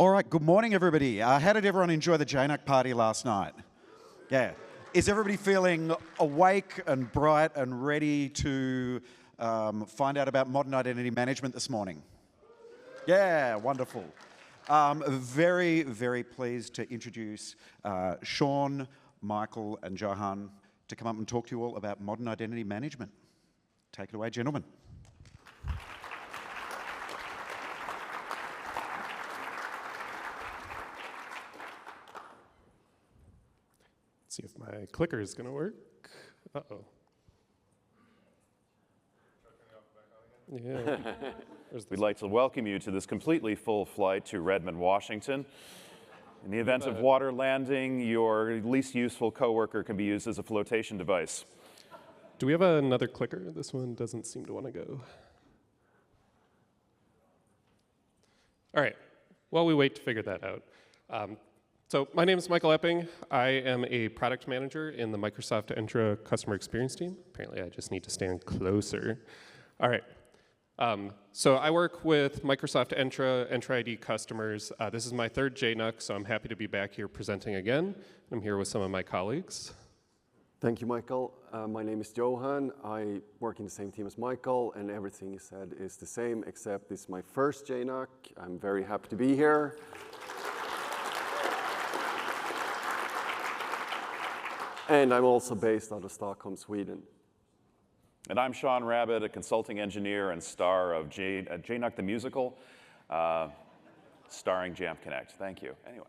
All right, good morning, everybody. How did everyone enjoy the JNUC party last night? Yeah. Is everybody feeling awake and bright and ready to find out about modern identity management this morning? Yeah, wonderful. Very, very pleased to introduce Sean, Michael, and Johan to come up and talk to you all about modern identity management. Take it away, gentlemen. Let's see if my clicker is going to work. Uh-oh. Yeah. We'd like to welcome you to this completely full flight to Redmond, Washington. In the event of water landing, your least useful coworker can be used as a flotation device. Do we have another clicker? This one doesn't seem to want to go. All right. While we wait to figure that out. So my name is Michael Epping. I am a product manager in the Microsoft Entra customer experience team. Apparently, I just need to stand closer. All right. So I work with Microsoft Entra ID customers. This is my third JNUC, so I'm happy to be back here presenting again. I'm here with some of my colleagues. Thank you, Michael. My name is Johan. I work in the same team as Michael, and everything he said is the same, except this is my first JNUC. I'm very happy to be here. And I'm also based out of Stockholm, Sweden. And I'm Sean Rabbit, a consulting engineer and star of JNUC the Musical, starring Jamf Connect. Thank you. Anyway.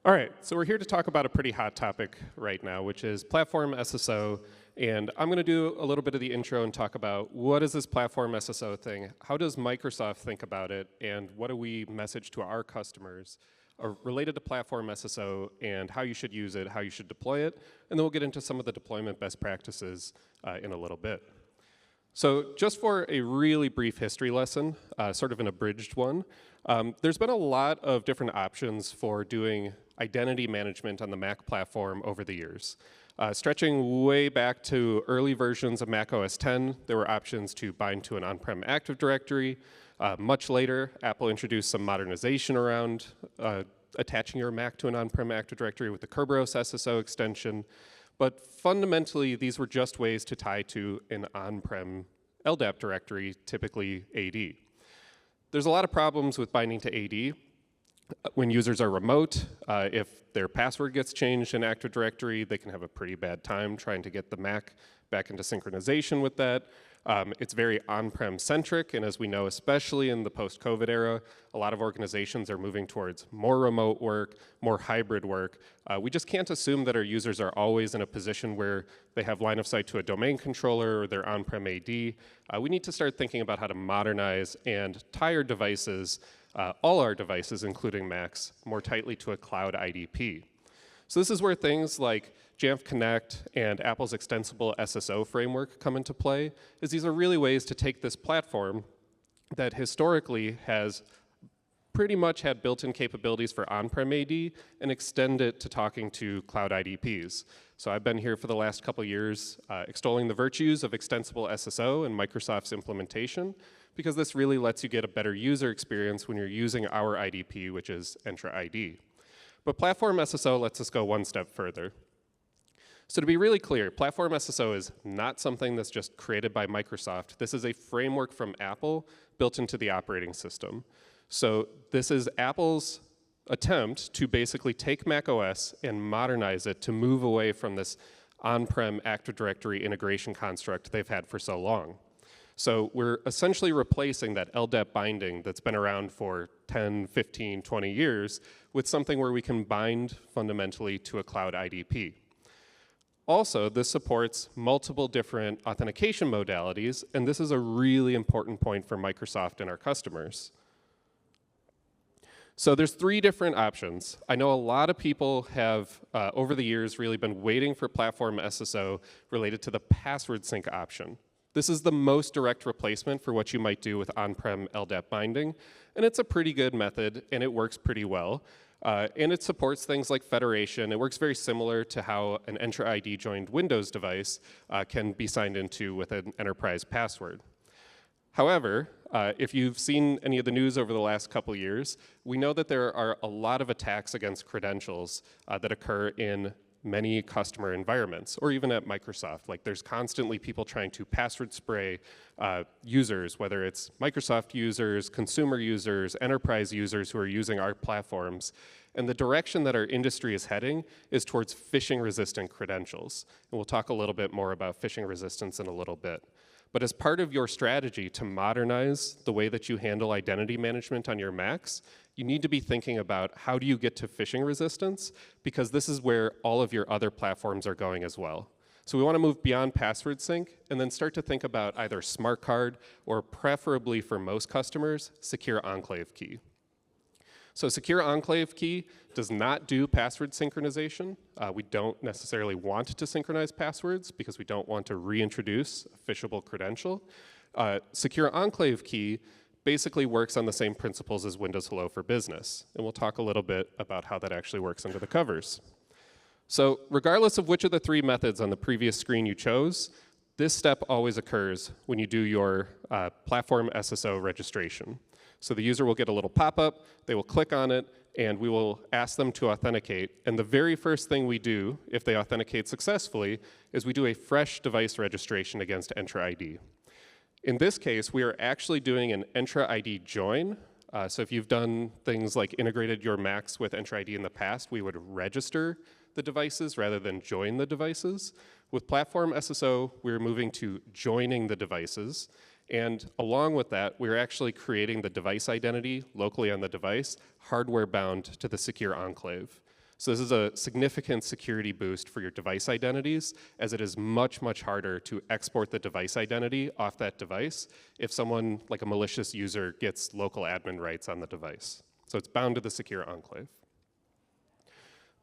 All right, so we're here to talk about a pretty hot topic right now, which is Platform SSO. And I'm going to do a little bit of the intro and talk about what is this Platform SSO thing, how does Microsoft think about it, and what do we message to our customers related to Platform SSO and how you should use it, how you should deploy it, and then we'll get into some of the deployment best practices in a little bit. So just for a really brief history lesson, sort of an abridged one, there's been a lot of different options for doing identity management on the Mac platform over the years. Stretching way back to early versions of Mac OS X, there were options to bind to an on-prem Active Directory. Much later, Apple introduced some modernization around attaching your Mac to an on-prem Active Directory with the Kerberos SSO extension. But fundamentally, these were just ways to tie to an on-prem LDAP directory, typically AD. There's a lot of problems with binding to AD. When users are remote, if their password gets changed in Active Directory, they can have a pretty bad time trying to get the Mac back into synchronization with that. It's very on-prem centric, and as we know, especially in the post-COVID era, a lot of organizations are moving towards more remote work, more hybrid work. We just can't assume that our users are always in a position where they have line of sight to a domain controller or their on-prem AD. We need to start thinking about how to modernize and tie our devices, all our devices, including Macs, more tightly to a cloud IDP. So this is where things like Jamf Connect and Apple's extensible SSO framework come into play, is these are really ways to take this platform that historically has pretty much had built-in capabilities for on-prem AD and extend it to talking to cloud IDPs. So I've been here for the last couple years extolling the virtues of extensible SSO and Microsoft's implementation, because this really lets you get a better user experience when you're using our IDP, which is Entra ID. But Platform SSO lets us go one step further. So to be really clear, Platform SSO is not something that's just created by Microsoft. This is a framework from Apple built into the operating system. So this is Apple's attempt to basically take Mac OS and modernize it to move away from this on-prem Active Directory integration construct they've had for so long. So we're essentially replacing that LDAP binding that's been around for 10, 15, 20 years with something where we can bind fundamentally to a cloud IDP. Also, this supports multiple different authentication modalities, and this is a really important point for Microsoft and our customers. So there's three different options. I know a lot of people have, over the years, really been waiting for Platform SSO related to the password sync option. This is the most direct replacement for what you might do with on-prem LDAP binding, and it's a pretty good method, and it works pretty well. And it supports things like federation. It works very similar to how an Entra ID joined Windows device can be signed into with an enterprise password. However, if you've seen any of the news over the last couple years, we know that there are a lot of attacks against credentials that occur in many customer environments, or even at Microsoft. Like, there's constantly people trying to password spray users, whether it's Microsoft users, consumer users, enterprise users who are using our platforms. And the direction that our industry is heading is towards phishing-resistant credentials. And we'll talk a little bit more about phishing resistance in a little bit. But as part of your strategy to modernize the way that you handle identity management on your Macs, you need to be thinking about how do you get to phishing resistance, because this is where all of your other platforms are going as well. So we want to move beyond password sync and then start to think about either smart card or, preferably for most customers, secure enclave key. So secure enclave key does not do password synchronization. We don't necessarily want to synchronize passwords because we don't want to reintroduce a phishable credential. Secure enclave key basically works on the same principles as Windows Hello for Business. And we'll talk a little bit about how that actually works under the covers. So regardless of which of the three methods on the previous screen you chose, this step always occurs when you do your Platform SSO registration. So the user will get a little pop-up, they will click on it, and we will ask them to authenticate. And the very first thing we do, if they authenticate successfully, is we do a fresh device registration against Entra ID. In this case, we are actually doing an Entra ID join. So if you've done things like integrated your Macs with Entra ID in the past, we would register the devices rather than join the devices. With Platform SSO, we're moving to joining the devices. And along with that, we're actually creating the device identity locally on the device, hardware bound to the secure enclave. So this is a significant security boost for your device identities, as it is much, much harder to export the device identity off that device if someone, like a malicious user, gets local admin rights on the device. So it's bound to the secure enclave.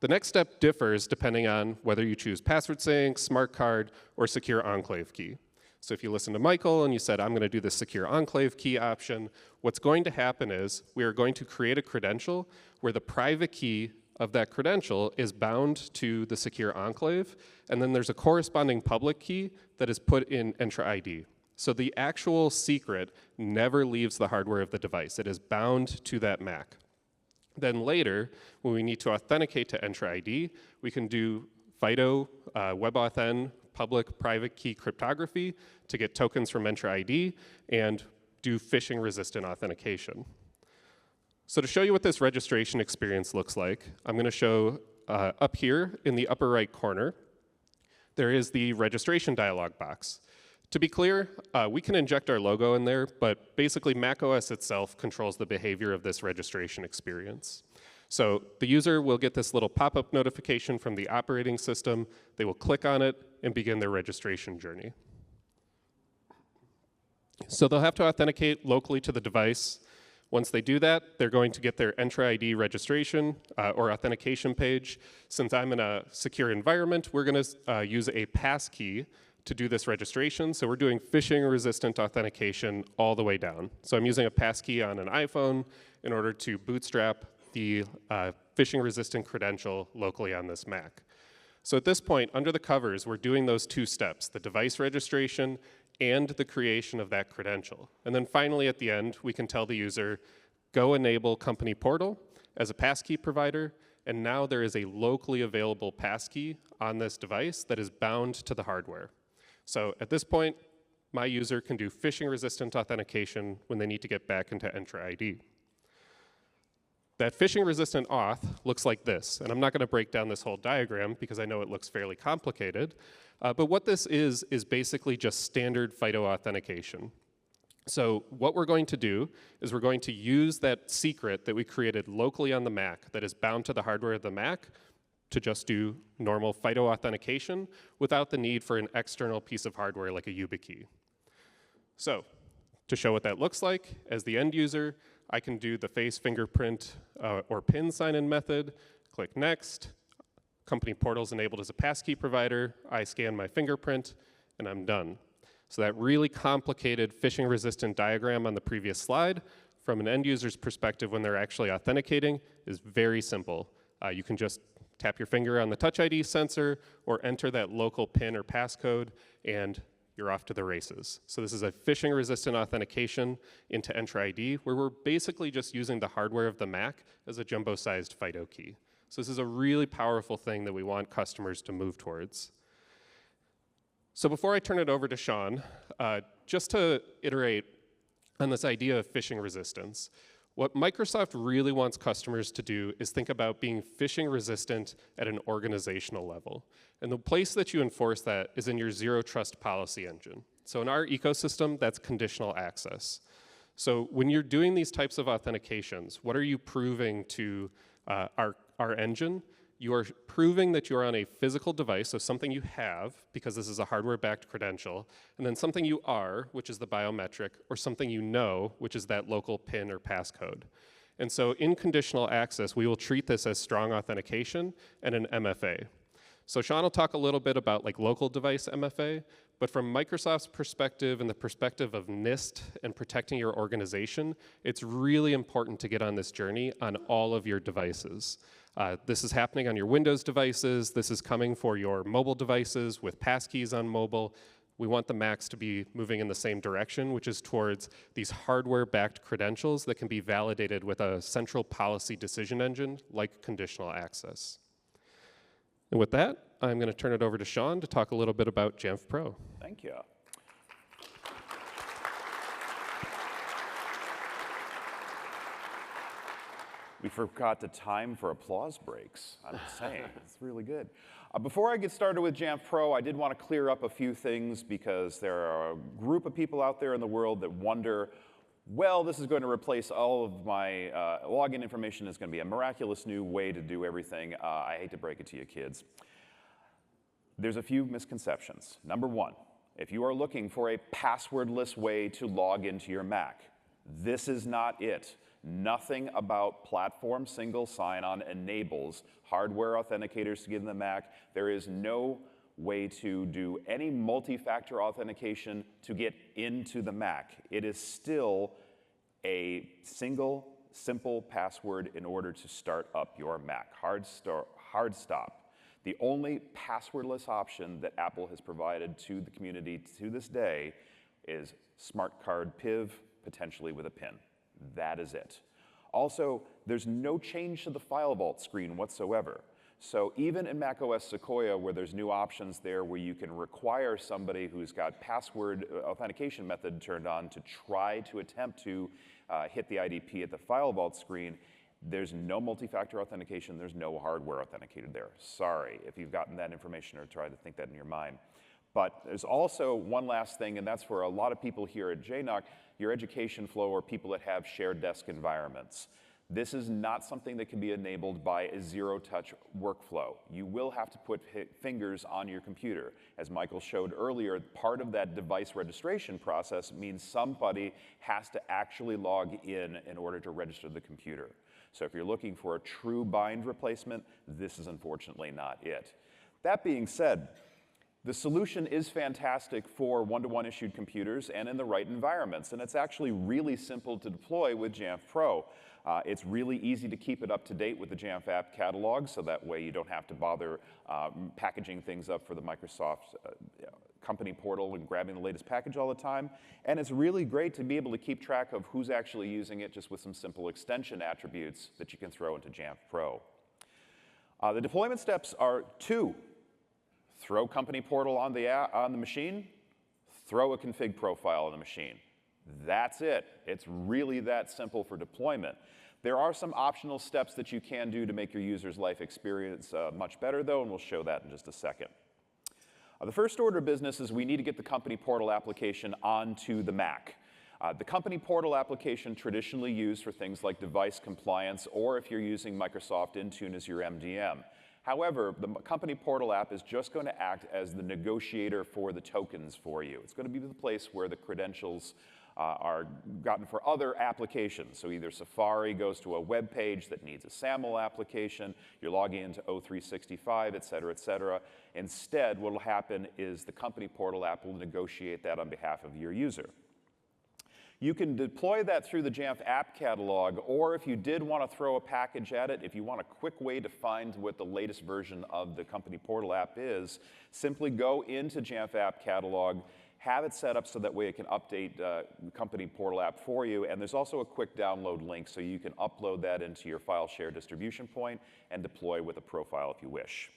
The next step differs depending on whether you choose password sync, smart card, or secure enclave key. So if you listen to Michael and you said, I'm going to do the secure enclave key option, what's going to happen is we are going to create a credential where the private key of that credential is bound to the secure enclave, and then there's a corresponding public key that is put in Entra ID. So the actual secret never leaves the hardware of the device. It is bound to that Mac. Then later, when we need to authenticate to Entra ID, we can do FIDO, WebAuthn, public-private key cryptography to get tokens from Entra ID and do phishing-resistant authentication. So to show you what this registration experience looks like, I'm going to show up here in the upper right corner, there is the registration dialog box. To be clear, we can inject our logo in there, but basically macOS itself controls the behavior of this registration experience. So the user will get this little pop-up notification from the operating system. They will click on it and begin their registration journey. So they'll have to authenticate locally to the device. Once they do that, they're going to get their Entra ID registration or authentication page. Since I'm in a secure environment, we're going to use a passkey to do this registration. So we're doing phishing-resistant authentication all the way down. So I'm using a passkey on an iPhone in order to bootstrap the phishing-resistant credential locally on this Mac. So at this point, under the covers, we're doing those two steps, the device registration and the creation of that credential. And then finally, at the end, we can tell the user, go enable company portal as a passkey provider, and now there is a locally available passkey on this device that is bound to the hardware. So at this point, my user can do phishing-resistant authentication when they need to get back into Entra ID. That phishing-resistant auth looks like this, and I'm not going to break down this whole diagram because I know it looks fairly complicated, but what this is basically just standard FIDO authentication. So what we're going to do is we're going to use that secret that we created locally on the Mac that is bound to the hardware of the Mac to just do normal FIDO authentication without the need for an external piece of hardware like a YubiKey. So to show what that looks like, as the end user, I can do the face fingerprint or PIN sign-in method, click next, company portal's enabled as a passkey provider, I scan my fingerprint, and I'm done. So that really complicated phishing-resistant diagram on the previous slide, from an end user's perspective when they're actually authenticating, is very simple. You can just tap your finger on the Touch ID sensor or enter that local PIN or passcode, and you're off to the races. So this is a phishing-resistant authentication into Entra ID, where we're basically just using the hardware of the Mac as a jumbo-sized FIDO key. So this is a really powerful thing that we want customers to move towards. So before I turn it over to Sean, just to iterate on this idea of phishing resistance, what Microsoft really wants customers to do is think about being phishing resistant at an organizational level. And the place that you enforce that is in your zero trust policy engine. So in our ecosystem, that's conditional access. So when you're doing these types of authentications, what are you proving to our engine? You are proving that you're on a physical device, so something you have, because this is a hardware-backed credential, and then something you are, which is the biometric, or something you know, which is that local PIN or passcode. And so in conditional access, we will treat this as strong authentication and an MFA. So Sean will talk a little bit about like local device MFA, but from Microsoft's perspective and the perspective of NIST and protecting your organization, it's really important to get on this journey on all of your devices. This is happening on your Windows devices. This is coming for your mobile devices with passkeys on mobile. We want the Macs to be moving in the same direction, which is towards these hardware-backed credentials that can be validated with a central policy decision engine like conditional access. And with that, I'm going to turn it over to Sean to talk a little bit about Jamf Pro. Thank you. We forgot the time for applause breaks. I'm just saying, it's really good. Before I get started with Jamf Pro, I did want to clear up a few things because there are a group of people out there in the world that wonder, well, this is going to replace all of my login information. It's going to be a miraculous new way to do everything. I hate to break it to you, kids. There's a few misconceptions. Number one, if you are looking for a passwordless way to log into your Mac, this is not it. Nothing about platform single sign-on enables hardware authenticators to get in the Mac. There is no way to do any multi-factor authentication to get into the Mac. It is still a single, simple password in order to start up your Mac. Hard stop. The only passwordless option that Apple has provided to the community to this day is Smart Card PIV, potentially with a PIN. That is it. Also, there's no change to the file vault screen whatsoever. So even in macOS Sequoia, where there's new options there where you can require somebody who's got password authentication method turned on to try to attempt to hit the IDP at the file vault screen, there's no multi-factor authentication, there's no hardware authenticator there. Sorry if you've gotten that information or tried to think that in your mind. But there's also one last thing, and that's for a lot of people here at JNUC, your education flow or people that have shared desk environments. This is not something that can be enabled by a zero-touch workflow. You will have to put fingers on your computer. As Michael showed earlier, part of that device registration process means somebody has to actually log in order to register the computer. So if you're looking for a true bind replacement, this is unfortunately not it. That being said, the solution is fantastic for one-to-one issued computers and in the right environments, and it's actually really simple to deploy with Jamf Pro. It's really easy to keep it up to date with the Jamf app catalog, so that way you don't have to bother packaging things up for the Microsoft company portal and grabbing the latest package all the time. And it's really great to be able to keep track of who's actually using it just with some simple extension attributes that you can throw into Jamf Pro. The deployment steps are two. Throw company portal on the machine, throw a config profile on the machine. That's it. It's really that simple for deployment. There are some optional steps that you can do to make your user's life experience much better, though, and we'll show that in just a second. The first order of business is we need to get the company portal application onto the Mac. The company portal application traditionally used for things like device compliance or if you're using Microsoft Intune as your MDM. However, the company portal app is just going to act as the negotiator for the tokens for you. It's going to be the place where the credentials are gotten for other applications. So either Safari goes to a web page that needs a SAML application, you're logging into O365, et cetera, et cetera. Instead, what will happen is the company portal app will negotiate that on behalf of your user. You can deploy that through the Jamf app catalog, or if you did want to throw a package at it, if you want a quick way to find what the latest version of the company portal app is, simply go into Jamf app catalog, have it set up so that way it can update the company portal app for you. And there's also a quick download link so you can upload that into your file share distribution point and deploy with a profile if you wish.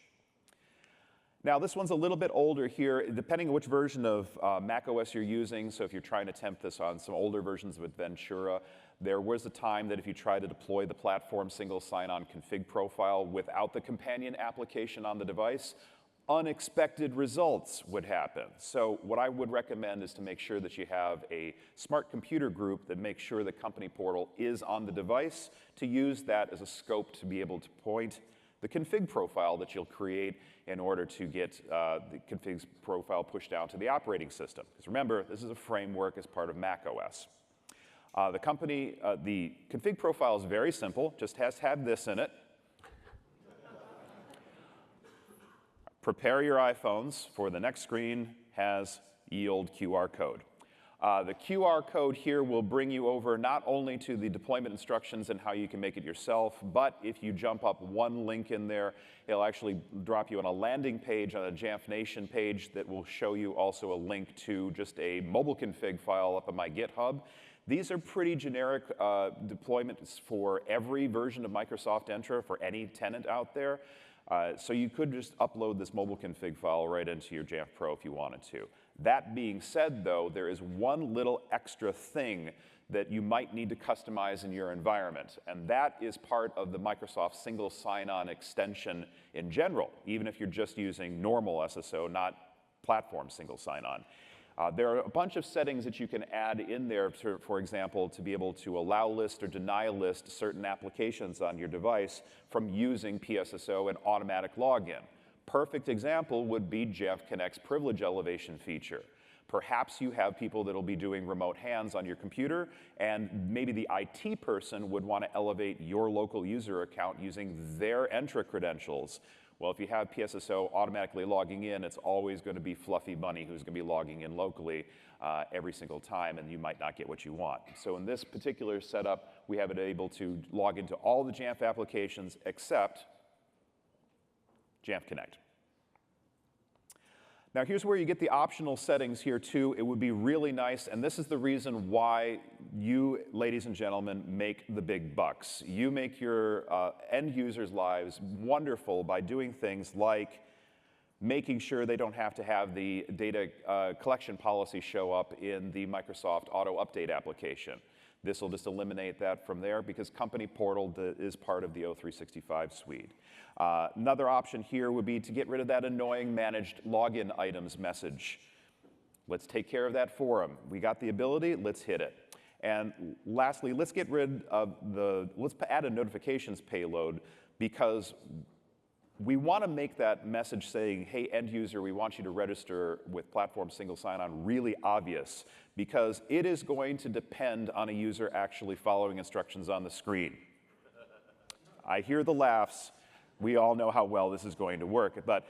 Now, this one's a little bit older here, depending on which version of macOS you're using. So if you're trying to tempt this on some older versions of Ventura, there was a time that if you tried to deploy the platform single sign-on config profile without the companion application on the device, unexpected results would happen. So what I would recommend is to make sure that you have a smart computer group that makes sure the company portal is on the device, to use that as a scope to be able to point the config profile that you'll create in order to get the config profile pushed down to the operating system. Because remember, this is a framework as part of macOS. The config profile is very simple, just has to have this in it. Prepare your iPhones for the next screen has yield QR code. The QR code here will bring you over not only to the deployment instructions and how you can make it yourself, but if you jump up one link in there, it'll actually drop you on a landing page on a Jamf Nation page that will show you also a link to just a mobile config file up on my GitHub. These are pretty generic deployments for every version of Microsoft Entra for any tenant out there. So you could just upload this mobile config file right into your Jamf Pro if you wanted to. That being said, though, there is one little extra thing that you might need to customize in your environment, and that is part of the Microsoft single sign-on extension in general, even if you're just using normal SSO, not platform single sign-on. There are a bunch of settings that you can add in there, for example, to be able to allow list or deny list certain applications on your device from using PSSO and automatic login. Perfect example would be Jamf Connect's privilege elevation feature. Perhaps you have people that will be doing remote hands on your computer, and maybe the IT person would want to elevate your local user account using their Entra credentials. Well, if you have PSSO automatically logging in, it's always going to be Fluffy Bunny who's going to be logging in locally every single time, and you might not get what you want. So in this particular setup, we have it able to log into all the Jamf applications except Jamf Connect. Now here's where you get the optional settings here too. It would be really nice, and this is the reason why you, ladies and gentlemen, make the big bucks. You make your end users' lives wonderful by doing things like making sure they don't have to have the data collection policy show up in the Microsoft Auto Update application. This will just eliminate that from there because Company Portal is part of the O365 suite. Another option here would be to get rid of that annoying managed login items message. Let's take care of that for them. We got the ability, let's hit it. And lastly, let's get rid of let's add a notifications payload because we want to make that message saying, hey, end user, we want you to register with Platform Single Sign-On really obvious because it is going to depend on a user actually following instructions on the screen. I hear the laughs. We all know how well this is going to work, but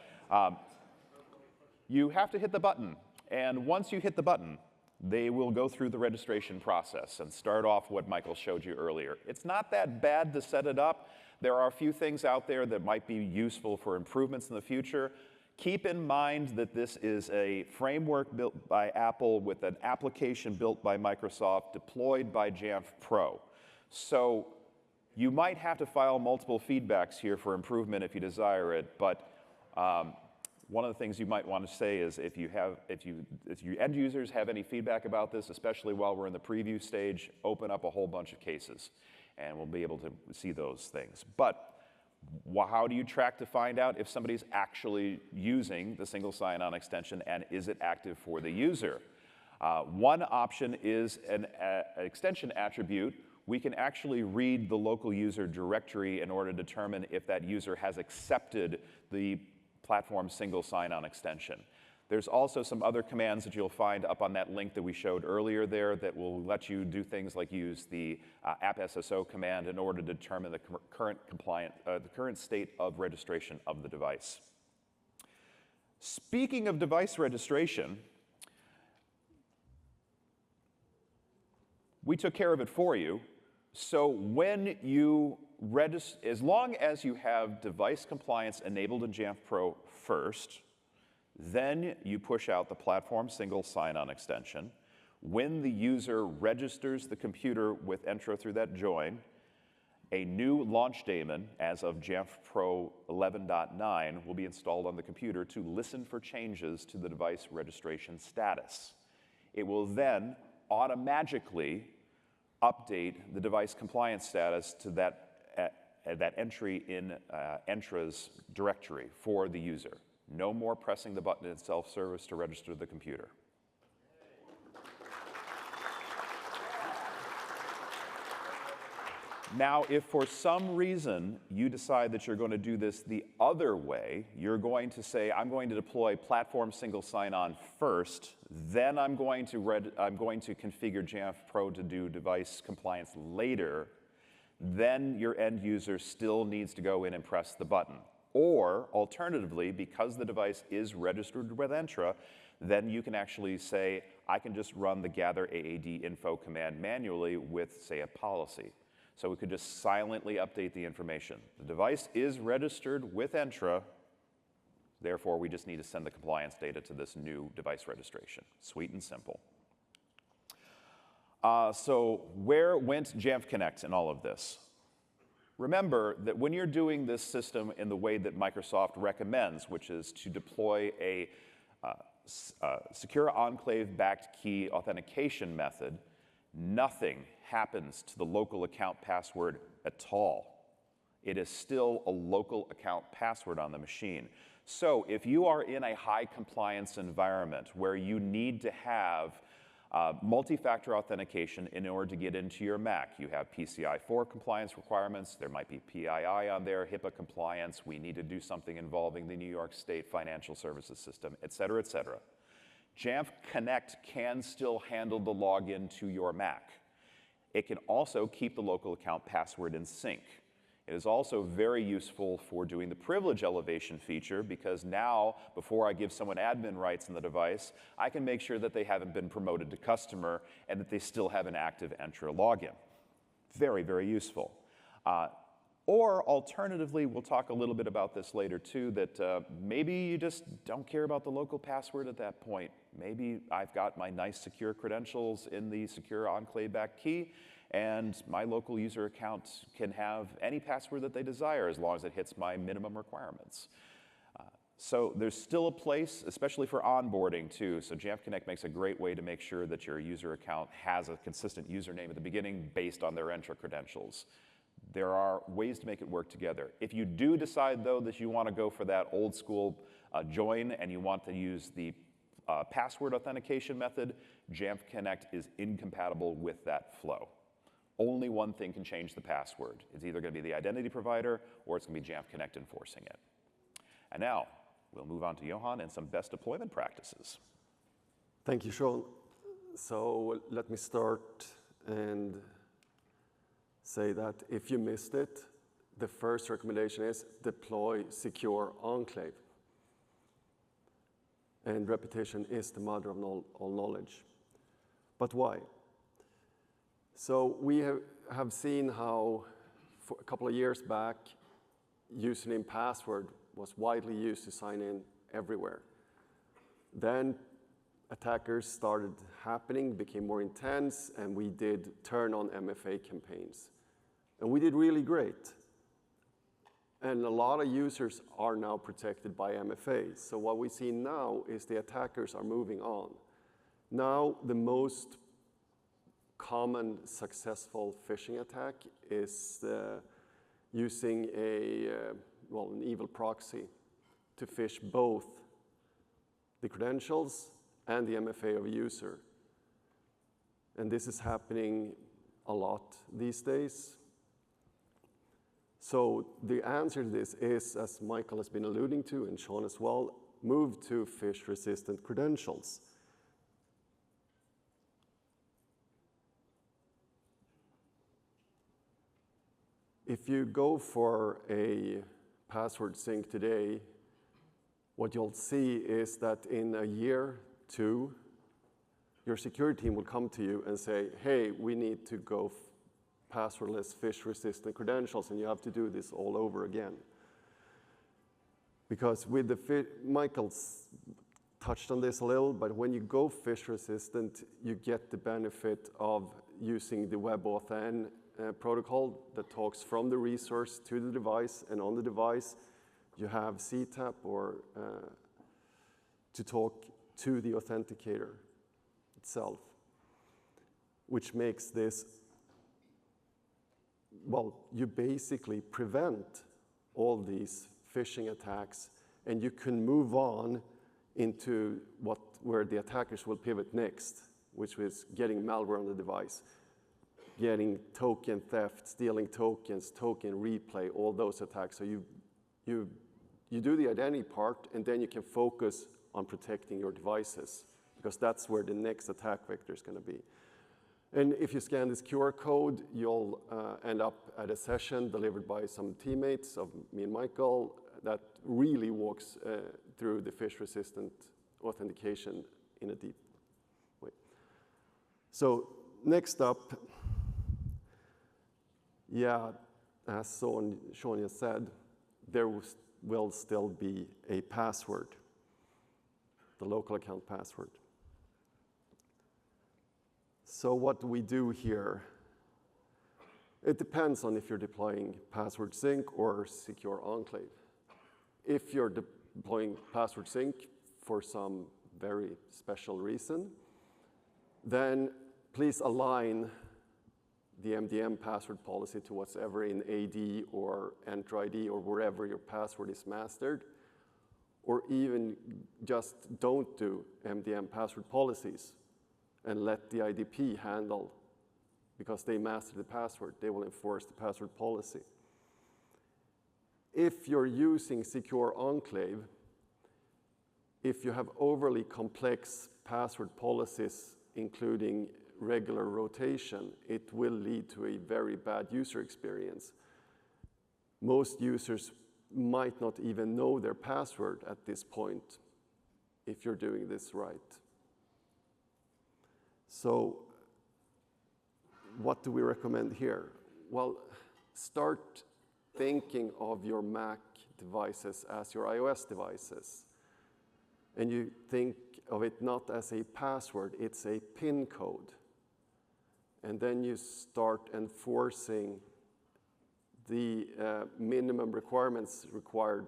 you have to hit the button. And once you hit the button, they will go through the registration process and start off what Michael showed you earlier. It's not that bad to set it up. There are a few things out there that might be useful for improvements in the future. Keep in mind that this is a framework built by Apple with an application built by Microsoft deployed by Jamf Pro. So you might have to file multiple feedbacks here for improvement if you desire it, but one of the things you might want to say is if your end users have any feedback about this, especially while we're in the preview stage, open up a whole bunch of cases. And we'll be able to see those things. But how do you track to find out if somebody's actually using the single sign-on extension and is it active for the user? One option is an extension attribute. We can actually read the local user directory in order to determine if that user has accepted the platform single sign-on extension. There's also some other commands that you'll find up on that link that we showed earlier there that will let you do things like use the app SSO command in order to determine the current state of registration of the device. Speaking of device registration, we took care of it for you. So when you register, as long as you have device compliance enabled in Jamf Pro first, Then you push out the Platform Single Sign-On extension. When the user registers the computer with Entra through that join, a new launch daemon, as of Jamf Pro 11.9, will be installed on the computer to listen for changes to the device registration status. It will then automatically update the device compliance status to that entry in Entra's directory for the user. No more pressing the button in self-service to register the computer. Now, if for some reason you decide that you're going to do this the other way, you're going to say, I'm going to deploy Platform Single Sign-On first, then I'm going to configure Jamf Pro to do device compliance later, then your end user still needs to go in and press the button. Or, alternatively, because the device is registered with Entra, then you can actually say, I can just run the gather AAD info command manually with, say, a policy. So we could just silently update the information. The device is registered with Entra, therefore we just need to send the compliance data to this new device registration. Sweet and simple. So where went Jamf Connect in all of this? Remember that when you're doing this system in the way that Microsoft recommends, which is to deploy a secure enclave-backed key authentication method, nothing happens to the local account password at all. It is still a local account password on the machine. So if you are in a high compliance environment where you need to have multi-factor authentication in order to get into your Mac, you have PCI 4 compliance requirements, there might be PII on there, HIPAA compliance, we need to do something involving the New York State financial services system, et cetera, et cetera. Jamf Connect can still handle the login to your Mac. It can also keep the local account password in sync. It is also very useful for doing the privilege elevation feature because now, before I give someone admin rights in the device, I can make sure that they haven't been promoted to customer and that they still have an active Entra login. Very, very useful. Or alternatively, we'll talk a little bit about this later too, that maybe you just don't care about the local password at that point. Maybe I've got my nice secure credentials in the secure enclave-backed key, and my local user account can have any password that they desire as long as it hits my minimum requirements. So there's still a place, especially for onboarding too. So Jamf Connect makes a great way to make sure that your user account has a consistent username at the beginning based on their Entra credentials. There are ways to make it work together. If you do decide, though, that you want to go for that old school join and you want to use the password authentication method, Jamf Connect is incompatible with that flow. Only one thing can change the password. It's either going to be the identity provider or it's going to be Jamf Connect enforcing it. And now, we'll move on to Johan and some best deployment practices. Thank you, Sean. So let me start and say that if you missed it, the first recommendation is deploy secure enclave. And repetition is the mother of all knowledge. But why? So we have seen how, for a couple of years back, username password was widely used to sign in everywhere. Then attackers started happening, became more intense, and we did turn on MFA campaigns. And we did really great. And a lot of users are now protected by MFAs. So what we see now is the attackers are moving on. Now the most common successful phishing attack is using an evil proxy to phish both the credentials and the MFA of a user. And this is happening a lot these days. So the answer to this is, as Michael has been alluding to, and Sean as well, move to phish-resistant credentials. If you go for a password sync today, what you'll see is that in a year, 2, your security team will come to you and say, hey, we need to go passwordless phish-resistant credentials, and you have to do this all over again. Because with the Michael's touched on this a little, but when you go phish resistant, you get the benefit of using the WebAuthn protocol that talks from the resource to the device, and on the device you have CTAP or to talk to the authenticator itself, which makes this, well, you basically prevent all these phishing attacks, and you can move on into where the attackers will pivot next, which is getting malware on the device, getting token theft, stealing tokens, token replay, all those attacks. So you do the identity part, and then you can focus on protecting your devices, because that's where the next attack vector is going to be. And if you scan this QR code, you'll end up at a session delivered by some teammates of me and Michael that really walks through the phish-resistant authentication in a deep way. So next up, yeah, as Sean just said, there will still be a password, the local account password. So what do we do here? It depends on if you're deploying password sync or secure enclave. If you're deploying password sync for some very special reason, then please align the MDM password policy to whatever in AD or Entra ID or wherever your password is mastered, or even just don't do MDM password policies and let the IDP handle, because they master the password, they will enforce the password policy. If you're using secure enclave, if you have overly complex password policies, including regular rotation, it will lead to a very bad user experience. Most users might not even know their password at this point if you're doing this right. So what do we recommend here? Well, start thinking of your Mac devices as your iOS devices. And you think of it not as a password, it's a PIN code. And then you start enforcing the minimum requirements required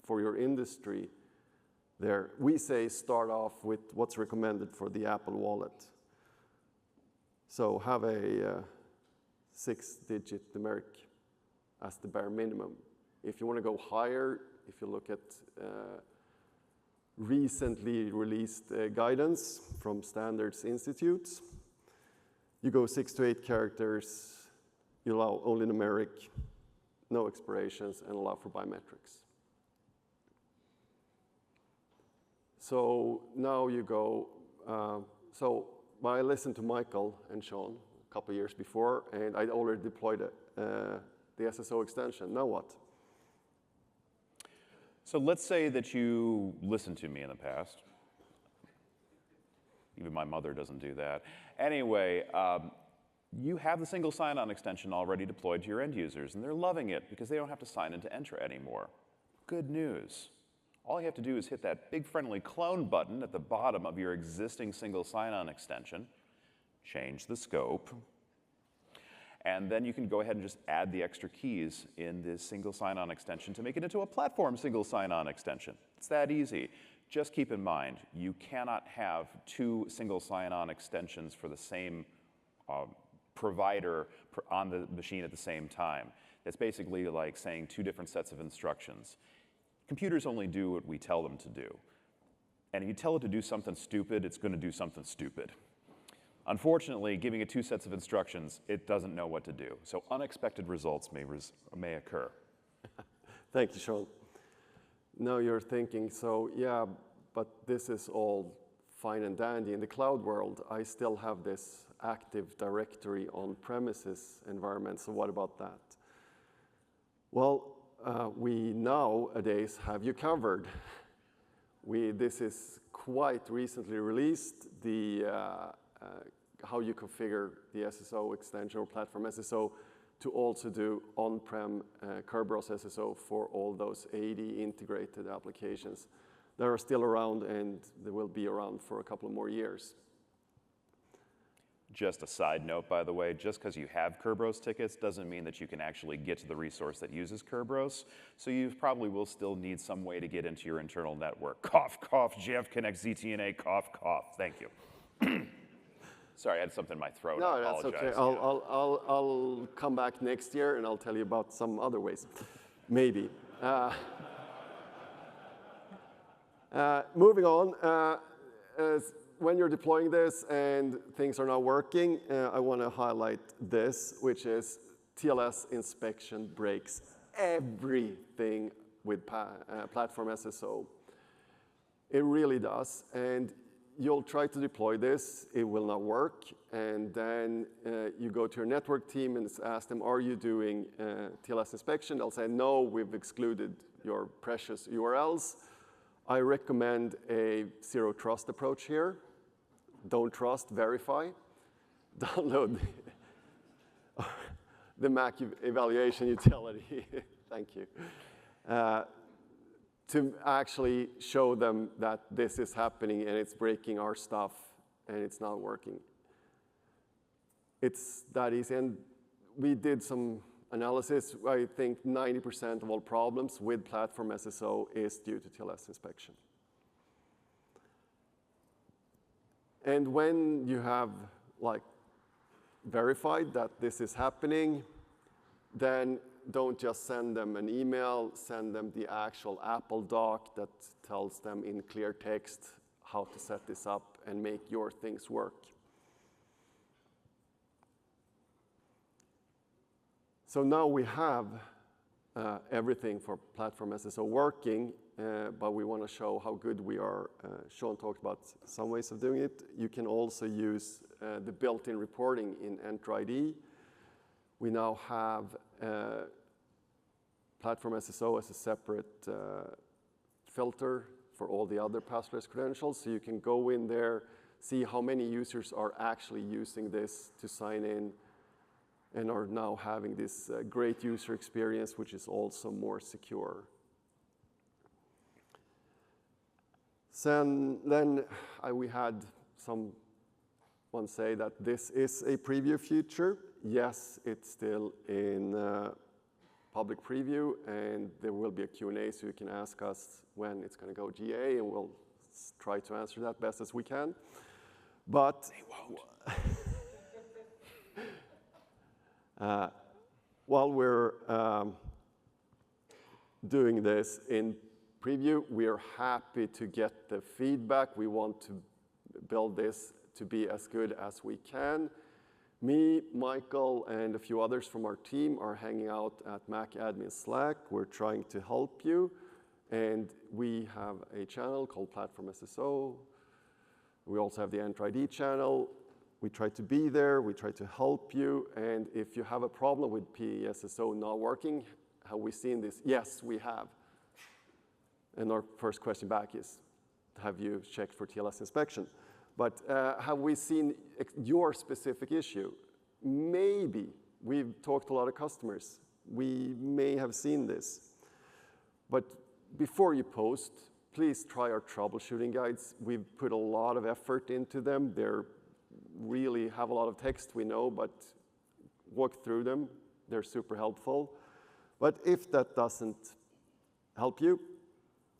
for your industry there. We say start off with what's recommended for the Apple Wallet. So have a 6-digit numeric as the bare minimum. If you want to go higher, if you look at recently released guidance from Standards Institutes, you go 6 to 8 characters, you allow only numeric, no expirations, and allow for biometrics. So now you go, I listened to Michael and Sean a couple of years before, and I'd already deployed the SSO extension. Now what? So let's say that you listened to me in the past. Even my mother doesn't do that. Anyway, you have the single sign-on extension already deployed to your end users, and they're loving it because they don't have to sign into Entra anymore. Good news. All you have to do is hit that big friendly clone button at the bottom of your existing single sign-on extension, change the scope, and then you can go ahead and just add the extra keys in this single sign-on extension to make it into a platform single sign-on extension. It's that easy. Just keep in mind, you cannot have 2 single sign-on extensions for the same provider on the machine at the same time. It's basically like saying 2 different sets of instructions. Computers only do what we tell them to do. And if you tell it to do something stupid, it's going to do something stupid. Unfortunately, giving it 2 sets of instructions, it doesn't know what to do. So unexpected results may occur. Thank you, Sean. Now you're thinking, so yeah, but this is all fine and dandy. In the cloud world, I still have this Active Directory on-premises environment, so what about that? Well, we nowadays have you covered. This is quite recently released, how you configure the SSO extension or Platform SSO to also do on-prem Kerberos SSO for all those 80 integrated applications. that are still around, and they will be around for a couple of more years. Just a side note, by the way, just because you have Kerberos tickets doesn't mean that you can actually get to the resource that uses Kerberos. So you probably will still need some way to get into your internal network. Cough, cough, Jamf Connect ZTNA, cough, cough. Thank you. Sorry, I had something in my throat. No, I that's apologize. okay. I'll come back next year and I'll tell you about some other ways, maybe. Moving on, when you're deploying this and things are not working, I want to highlight this, which is TLS inspection breaks everything with Platform SSO. It really does, and you'll try to deploy this, it will not work, and then you go to your network team and ask them, are you doing TLS inspection? They'll say, no, we've excluded your precious URLs. I recommend a zero trust approach here. Don't trust, verify. Download the Mac evaluation utility, thank you, to actually show them that this is happening and it's breaking our stuff and it's not working. It's that easy, and we did some analysis. I think 90% of all problems with Platform SSO is due to TLS inspection. And when you have verified that this is happening, then don't just send them an email, send them the actual Apple doc that tells them in clear text how to set this up and make your things work. So now we have everything for Platform SSO working, but we want to show how good we are. Sean talked about some ways of doing it. You can also use the built-in reporting in Entra ID. We now have Platform SSO as a separate filter for all the other passwordless credentials. So you can go in there, see how many users are actually using this to sign in and are now having this great user experience, which is also more secure. So then we had someone say that this is a preview feature. Yes, it's still in public preview, and there will be a Q&A, so you can ask us when it's going to go GA, and we'll try to answer that best as we can. But they won't. While we're doing this in preview, we are happy to get the feedback. We want to build this to be as good as we can. Me, Michael, and a few others from our team are hanging out at Mac Admin Slack. We're trying to help you. And we have a channel called Platform SSO. We also have the Entra ID channel. We try to be there. We try to help you. And if you have a problem with PSSO not working, have we seen this? Yes, we have. And our first question back is, have you checked for TLS inspection? But have we seen your specific issue? Maybe. We've talked to a lot of customers. We may have seen this. But before you post, please try our troubleshooting guides. We've put a lot of effort into them. They're really have a lot of text, we know, but walk through them. They're super helpful. But if that doesn't help you,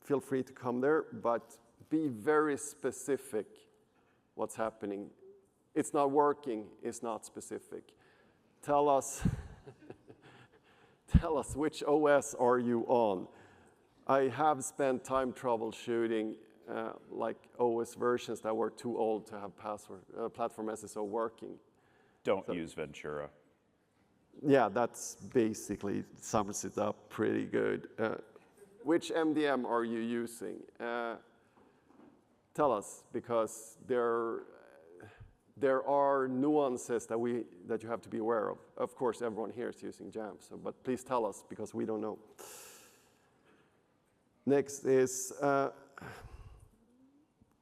feel free to come there, but be very specific what's happening. It's not working, it's not specific. Tell us, tell us which OS are you on. I have spent time troubleshooting like OS versions that were too old to have Platform SSO working. Don't use Ventura. Yeah, that's basically sums it up pretty good. Which MDM are you using? Tell us, because there are nuances that you have to be aware of. Of course, everyone here is using Jamf, but please tell us, because we don't know. Next is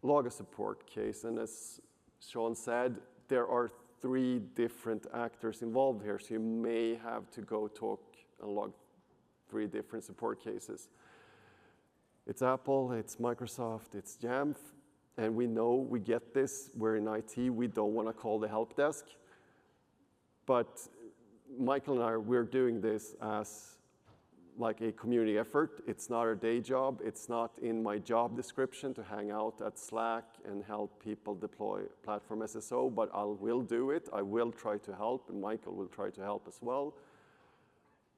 log a support case, and as Sean said, there are 3 different actors involved here, so you may have to go talk and log 3 different support cases. It's Apple, it's Microsoft, it's Jamf, and we know we get this. We're in IT, we don't want to call the help desk. But Michael and I, we're doing this as like a community effort. It's not our day job. It's not in my job description to hang out at Slack and help people deploy Platform SSO, but I will do it. I will try to help, and Michael will try to help as well.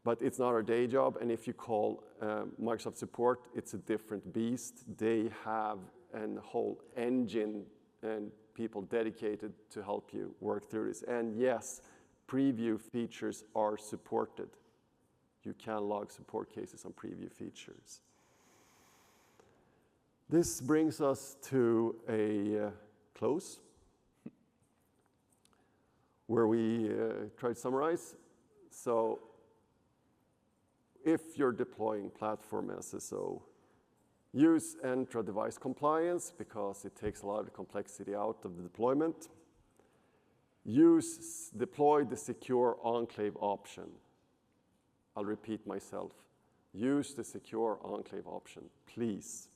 But it's not our day job, and if you call Microsoft support, it's a different beast. They have a whole engine and people dedicated to help you work through this. And yes, preview features are supported. You can log support cases on preview features. This brings us to a close, where we try to summarize. So if you're deploying Platform SSO, use Entra device compliance because it takes a lot of the complexity out of the deployment. Deploy the secure enclave option. I'll repeat myself. Use the secure enclave option, please.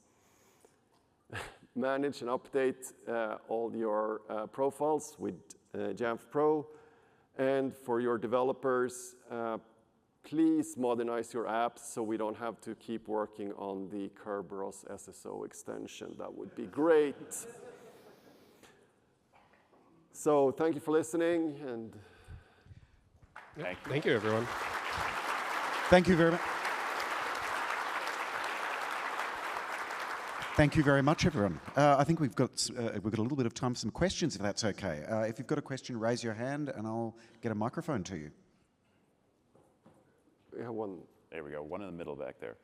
Manage and update all your profiles with Jamf Pro. And for your developers, please modernize your apps so we don't have to keep working on the Kerberos SSO extension. That would be great. So thank you for listening. And Thank you, everyone. Thank you very much. Thank you very much, everyone. I think we've got a little bit of time for some questions, if that's okay. If you've got a question, raise your hand, and I'll get a microphone to you. we have one. There we go, one in the middle back there.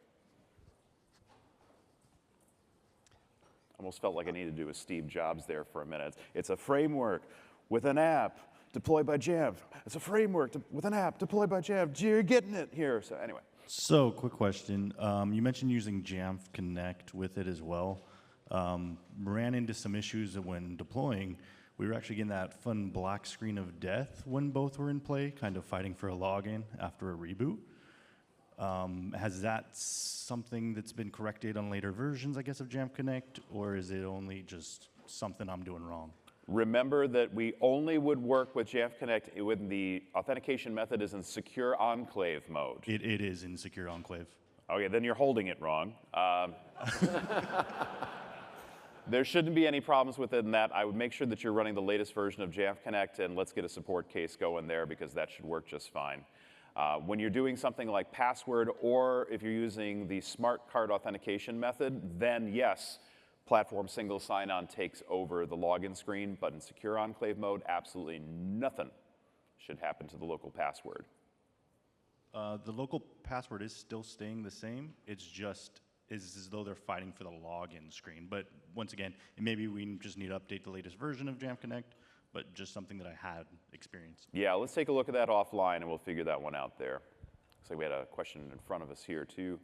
Almost felt like I needed to do a Steve Jobs there for a minute. It's a framework with an app deployed by Jamf. It's a framework with an app deployed by Jamf. You're getting it here. So anyway. So, quick question. You mentioned using Jamf Connect with it as well. Ran into some issues when deploying. We were actually getting that fun black screen of death when both were in play, kind of fighting for a login after a reboot. Has that something that's been corrected on later versions, I guess, of Jamf Connect, or is it only just something I'm doing wrong? Remember that we only would work with Jamf Connect when the authentication method is in secure enclave mode. It is in secure enclave. Okay, then you're holding it wrong. There shouldn't be any problems with it in that. I would make sure that you're running the latest version of Jamf Connect, and let's get a support case going there because that should work just fine. When you're doing something like password, or if you're using the smart card authentication method, then yes, Platform single sign-on takes over the login screen, but in secure enclave mode, absolutely nothing should happen to the local password. The local password is still staying the same. It's just as though they're fighting for the login screen. But once again, maybe we just need to update the latest version of Jamf Connect, but just something that I had experienced. Yeah, let's take a look at that offline, and we'll figure that one out there. Looks like we had a question in front of us here, too.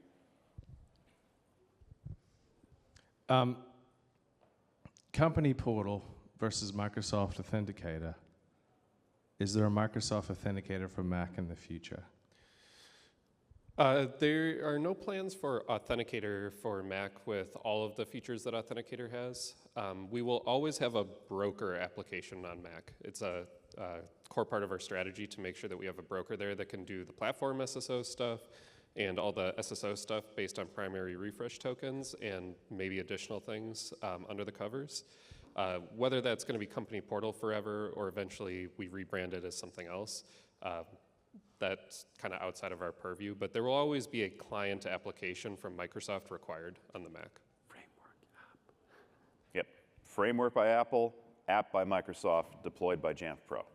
Company portal versus Microsoft Authenticator. Is there a Microsoft Authenticator for Mac in the future? There are no plans for Authenticator for Mac with all of the features that Authenticator has. We will always have a broker application on Mac. It's a core part of our strategy to make sure that we have a broker there that can do the Platform SSO stuff and all the SSO stuff based on primary refresh tokens and maybe additional things under the covers. Whether that's going to be company portal forever or eventually we rebrand it as something else, that's kind of outside of our purview, but there will always be a client application from Microsoft required on the Mac. Framework app. Yep, framework by Apple, app by Microsoft, deployed by Jamf Pro.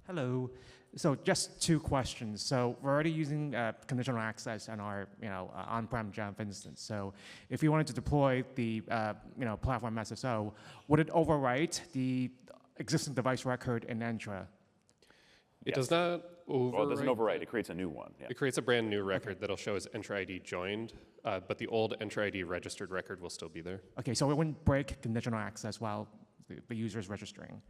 Hello. So just two questions. So we're already using conditional access on our on-prem Jamf instance. So if you wanted to deploy the Platform SSO, would it overwrite the existing device record in Entra? It does not overwrite. Well, it doesn't overwrite. It creates a new one. Yeah. It creates a brand new record that'll show as Entra ID joined, but the old Entra ID registered record will still be there. Okay, so it wouldn't break conditional access while the user is registering.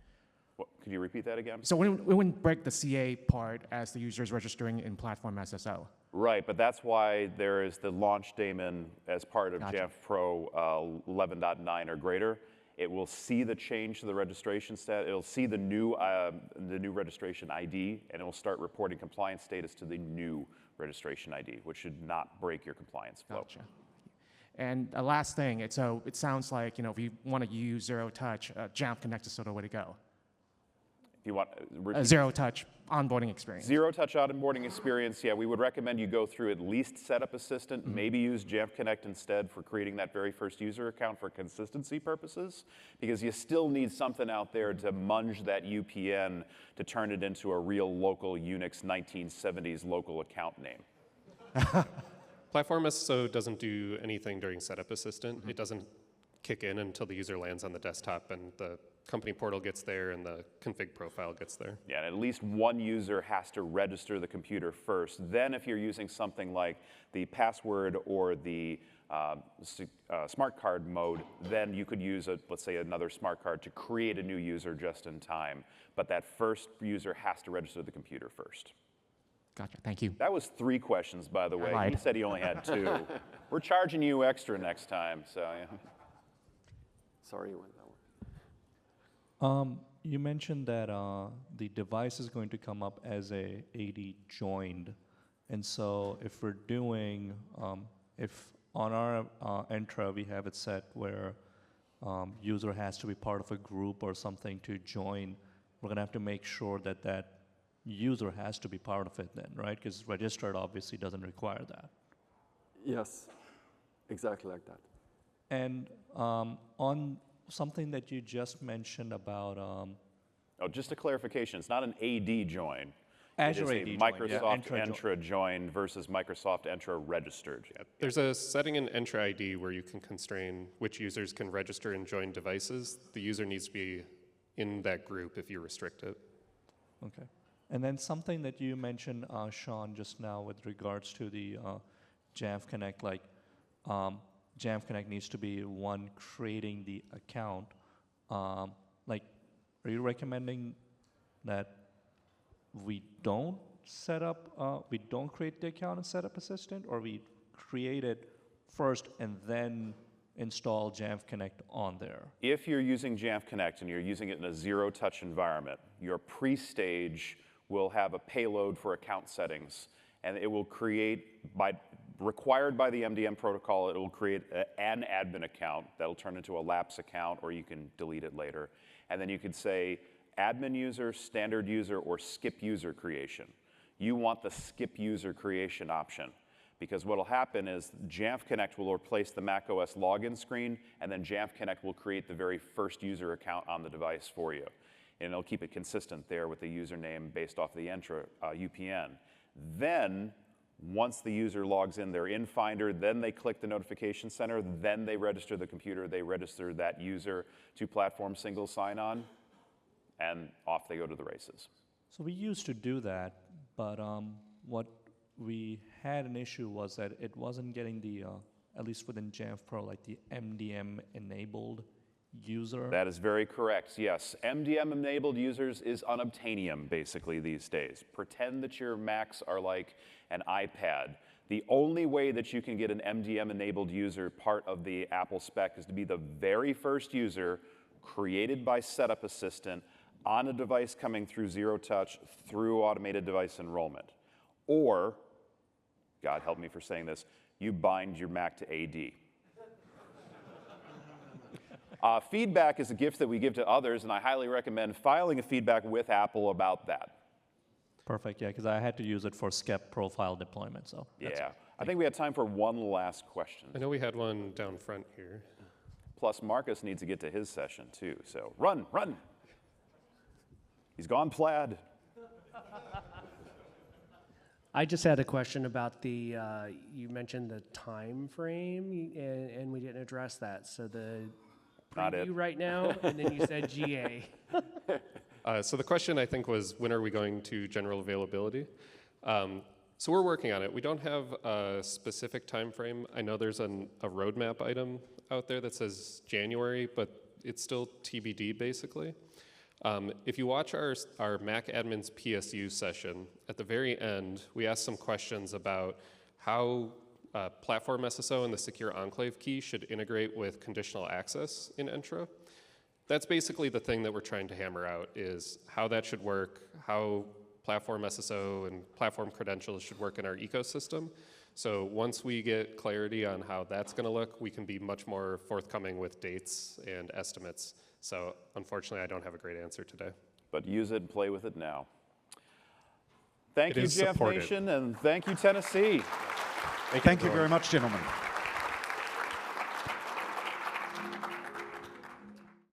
Could you repeat that again? So we wouldn't break the CA part as the user is registering in Platform SSO. Right, but that's why there is the launch daemon as part of Gotcha. Jamf Pro 11.9 or greater. It will see the change to the registration stat. It'll see the new registration ID, and it will start reporting compliance status to the new registration ID, which should not break your compliance flow. Gotcha. And the last thing, so it sounds like if you want to use zero touch, Jamf Connect is sort of the way to go. If you want Zero touch onboarding experience. Zero touch onboarding experience, yeah, we would recommend you go through at least Setup Assistant, maybe use Jamf Connect instead for creating that very first user account for consistency purposes, because you still need something out there to munge that UPN to turn it into a real local Unix 1970s local account name. Platform SSO doesn't do anything during Setup Assistant. It doesn't kick in until the user lands on the desktop and the company portal gets there and the config profile gets there. Yeah, and at least one user has to register the computer first. Then if you're using something like the password or the smart card mode, then you could use, let's say, another smart card to create a new user just in time. But that first user has to register the computer first. Gotcha, thank you. That was 3 questions, by the way. lied. He said he only had 2. We're charging you extra next time, so yeah. Sorry you went that way. You mentioned that the device is going to come up as a AD joined, and so if we're doing, if on our Entra we have it set where user has to be part of a group or something to join, we're gonna have to make sure that that user has to be part of it then, right? Because registered obviously doesn't require that. Yes, exactly like that. And on something that you just mentioned about Oh, just a clarification, it's not an AD join. Azure it AD is a join, Microsoft yeah, Entra join versus Microsoft Entra registered. Yeah. There's a setting in Entra ID where you can constrain which users can register and join devices. The user needs to be in that group if you restrict it. Okay. And then something that you mentioned, Sean, just now with regards to the Jamf Connect, like Jamf Connect needs to be one creating the account. Like, are you recommending that we don't set up, we don't create the account in Setup Assistant, or we create it first and then install Jamf Connect on there? If you're using Jamf Connect and you're using it in a zero-touch environment, your pre-stage will have a payload for account settings, and it will create, required by the MDM protocol, it will create an admin account that'll turn into a lapse account, or you can delete it later. And then you could say admin user, standard user, or skip user creation. You want the skip user creation option, because what'll happen is Jamf Connect will replace the macOS login screen, and then Jamf Connect will create the very first user account on the device for you. And it'll keep it consistent there with the username based off the Entra UPN. Then, once the user logs in, they're in Finder, then they click the notification center, then they register the computer, they register that user to Platform single sign-on, and off they go to the races. So we used to do that, but what we had an issue was that it wasn't getting the, at least within Jamf Pro, like the MDM-enabled user. That is very correct, yes. MDM-enabled users is unobtainium, basically, these days. Pretend that your Macs are like an iPad. The only way that you can get an MDM-enabled user part of the Apple spec is to be the very first user created by Setup Assistant on a device coming through Zero Touch through automated device enrollment. Or, God help me for saying this, you bind your Mac to AD. Feedback is a gift that we give to others, and I highly recommend filing a feedback with Apple about that. Perfect, yeah, because I had to use it for SCEP profile deployment, so. Yeah, I think we have time for one last question. I know we had one down front here. Plus, Marcus needs to get to his session, too, so run, run. He's gone plaid. I just had a question about the, you mentioned the time frame, and we didn't address that. So the Not it. preview right now, and then you said GA. So the question, I think, was when are we going to general availability? So we're working on it. We don't have a specific time frame. I know there's a roadmap item out there that says January, but it's still TBD, basically. If you watch our Mac admins PSU session, at the very end, we asked some questions about how Platform SSO and the secure enclave key should integrate with conditional access in Entra. That's basically the thing that we're trying to hammer out, is how that should work, how Platform SSO and platform credentials should work in our ecosystem. So once we get clarity on how that's going to look, we can be much more forthcoming with dates and estimates. So unfortunately, I don't have a great answer today. But use it and play with it now. Thank It you, is Jamf supported. Nation, and thank you, Tennessee. Thank you very much, gentlemen.